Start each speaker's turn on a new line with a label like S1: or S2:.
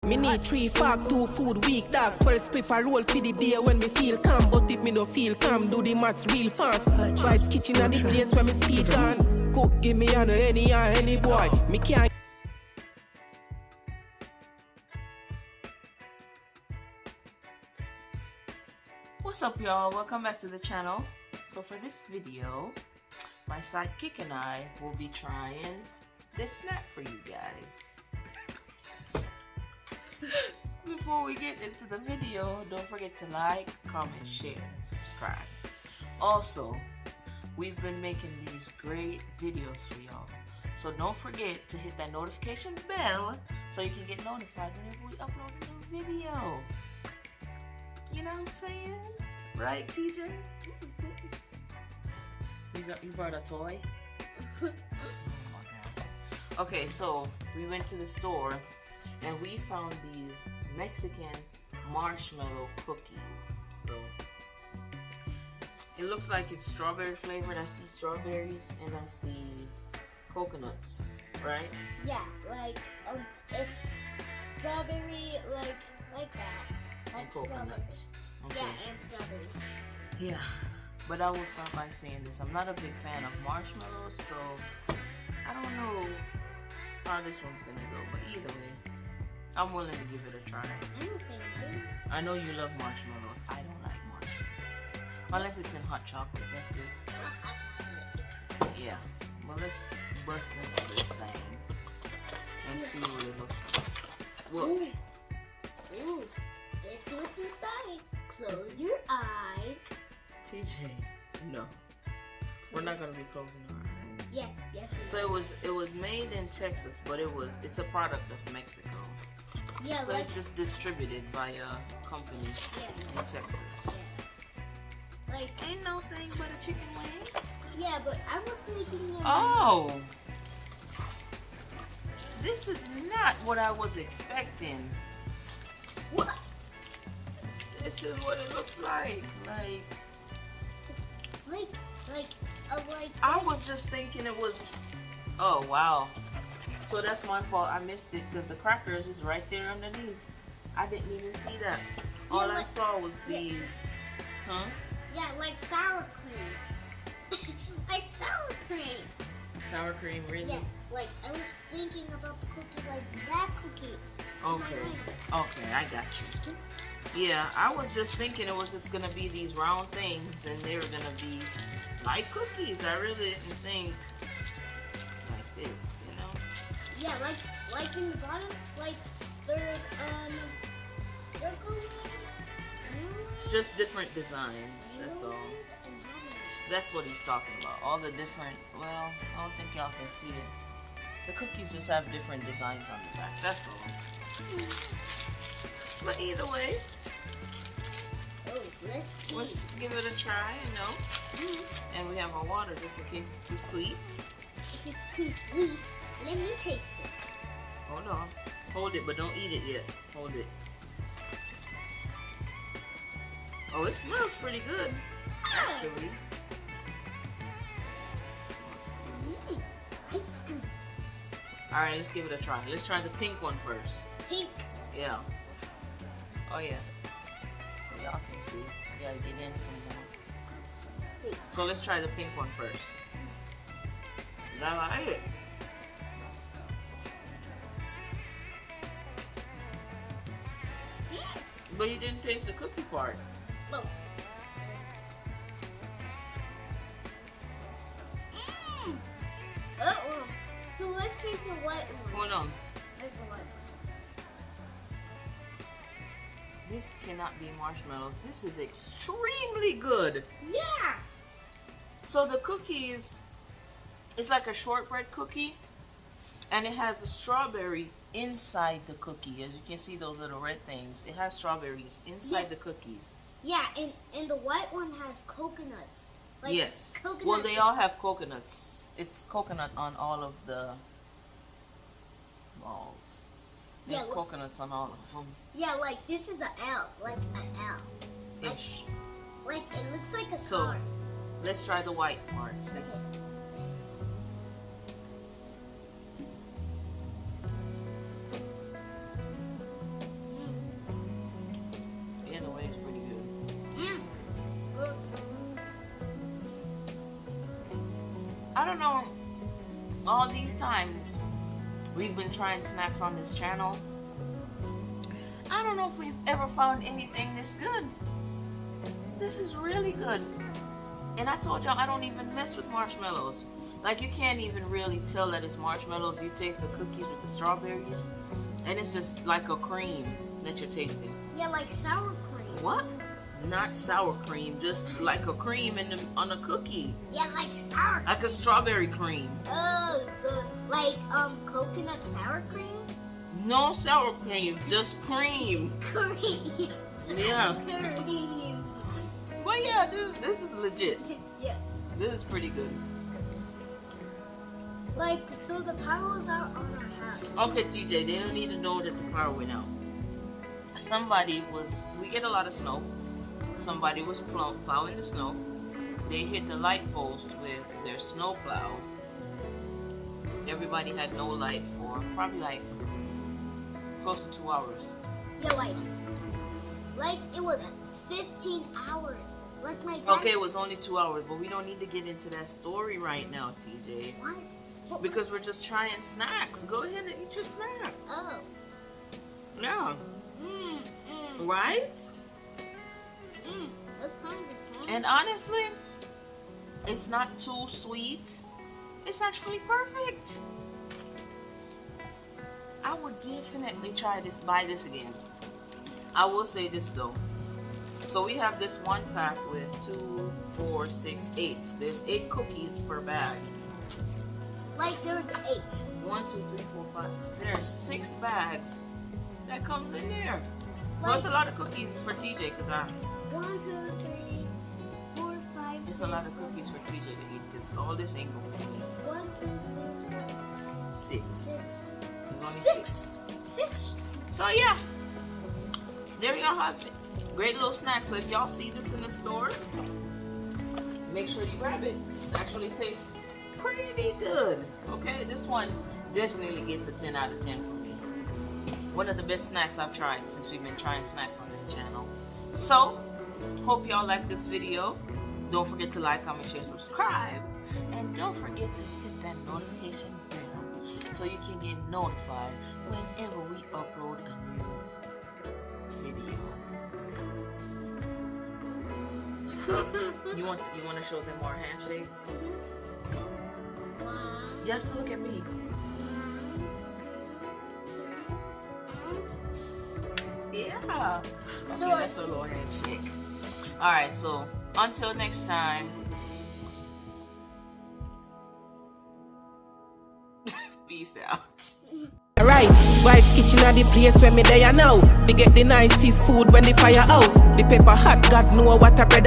S1: Me need 3 fork, 2 food week, dog. 12 spliff a roll for the day when me feel calm. But if me no feel calm, do the maths real fast. Vibes kitchen and the place where me speak on. Cook, give me on any boy. Me can't.
S2: What's up, y'all? Welcome back to the channel. So for this video, my sidekick and I will be trying this snack for you guys. Before we get into the video, don't forget to like, comment, share, and subscribe. Also, we've been making these great videos for y'all, so don't forget to hit that notification bell so you can get notified whenever we upload a new video. You know what I'm saying? Right, TJ? You brought a toy? Oh my god. Okay, so we went to the store and we found these Mexican marshmallow cookies. So it looks like it's strawberry flavored. I see strawberries and I see coconuts, right?
S3: Yeah, like it's strawberry like that. Like
S2: coconuts. Okay.
S3: Yeah, and strawberry.
S2: Yeah, but I will start by saying this. I'm not a big fan of marshmallows, so I don't know how this one's gonna go. But either way, I'm willing to give it a try. I know you love marshmallows. I don't like marshmallows. Unless it's in hot chocolate, that's it. Yeah, well let's bust into this thing and see what it looks like. Whoa.
S3: Ooh, it's what's inside. Close your eyes.
S2: TJ, no. We're not gonna be closing our eyes.
S3: Yes.
S2: So it was made in Texas, but it's a product of Mexico.
S3: Yeah,
S2: so it's just distributed by a company in Texas.
S3: Yeah. Like
S2: ain't no thing but a chicken wing.
S3: Yeah, but I was making it.
S2: Oh, this is not what I was expecting.
S3: What?
S2: This is what it looks like. I was just thinking it was. Oh wow. So that's my fault. I missed it because the crackers is right there underneath. I didn't even see that. All I saw was these. Huh?
S3: Yeah, like sour cream. Like sour cream.
S2: Sour cream, really?
S3: Yeah, like I was thinking about the cookie like that cookie.
S2: Okay, I got you. Yeah, I was just thinking it was just gonna be these round things and they were gonna be like cookies. I really didn't think like this, you know?
S3: Yeah, like in the bottom, like there's circle.
S2: It's just different designs, that's all. That's what he's talking about. All the different, well, I don't think y'all can see it. The cookies just have different designs on the back, that's all. But either way, let's give it a try, you know. And we have our water just in case it's too sweet.
S3: If it's too sweet, let me taste it.
S2: Hold on. Hold it, but don't eat it yet. Hold it. Oh, it smells pretty good, actually.
S3: Ice cream.
S2: Alright, let's give it a try. Let's try the pink one first.
S3: Pink?
S2: Yeah. Oh, yeah. So y'all can see. We gotta get in some more. So let's try the pink one first. I like it. But you didn't taste the cookie part.
S3: No. So let's take the white one.
S2: Hold on.
S3: There's the white one.
S2: This cannot be marshmallows. This is extremely good.
S3: Yeah.
S2: So the cookies, it's like a shortbread cookie, and it has a strawberry inside the cookie. As you can see, those little red things. It has strawberries inside the cookies.
S3: Yeah, and the white one has coconuts. Like
S2: yes.
S3: Coconuts.
S2: Well, they all have coconuts. It's coconut on all of the balls. There's coconuts on all of them.
S3: Yeah, like this is an L, like an L.
S2: Ish.
S3: Like it looks like a
S2: so,
S3: car.
S2: Let's try the white part. See?
S3: Okay.
S2: don't know. All these times we've been trying snacks on this channel, I don't know if we've ever found anything this good. This is really good. And I told y'all I don't even mess with marshmallows. Like, you can't even really tell that it's marshmallows. You taste the cookies with the strawberries, and it's just like a cream that you're tasting.
S3: Yeah, like sour cream.
S2: What? Not sour cream, just like a cream on a cookie.
S3: Yeah, like sour.
S2: Like a strawberry cream.
S3: Oh, like coconut sour cream.
S2: No sour cream, just cream.
S3: Cream.
S2: Yeah.
S3: Cream.
S2: But yeah, this is legit.
S3: Yeah.
S2: This is pretty good.
S3: Like, so the power was out on our house.
S2: Okay, TJ, they don't need to know that the power went out. We get a lot of snow. Somebody was plowing the snow. They hit the light post with their snow plow. Everybody had no light for probably like close to 2 hours.
S3: Yeah, like it was 15 hours. Like my dad.
S2: Okay, it was only 2 hours, but we don't need to get into that story right now, TJ.
S3: What?
S2: Because we're just trying snacks. Go ahead and eat your snack.
S3: Oh.
S2: Yeah. Right?
S3: That's kind of fun.
S2: And honestly, it's not too sweet. It's actually perfect. I would definitely buy this again. I will say this though. So we have this one pack with 2, 4, 6, 8. There's 8 cookies per bag.
S3: Like there's 8.
S2: 1, 2, 3, 4, 5. There's 6 bags that comes in there. So
S3: Like,
S2: it's a lot of cookies for TJ because
S3: 1, 2, 3, 4, 5, 6.
S2: it's a lot of cookies for TJ to eat because all this ain't gonna be
S3: 1, 2, 3, 4,
S2: 6.
S3: 6.
S2: There's only
S3: 6. 6.
S2: So yeah, there y'all have it. Great little snack. So if y'all see this in the store, make sure you grab it. It actually tastes pretty good. Okay, this one definitely gets a 10 out of 10 for me. One of the best snacks I've tried since we've been trying snacks on this channel. So, hope y'all like this video. Don't forget to like, comment, share, subscribe. And don't forget to hit that notification bell so you can get notified whenever we upload a new video. You want to show them our handshake? You have to look at me. Yeah. Okay,
S3: So
S2: that's a little handshake. Alright, so until next time. Peace out.
S1: Right, Vibes Kitchen are the place where me there now. We get the nicest food when the fire out. The pepper hot, God know what a bread.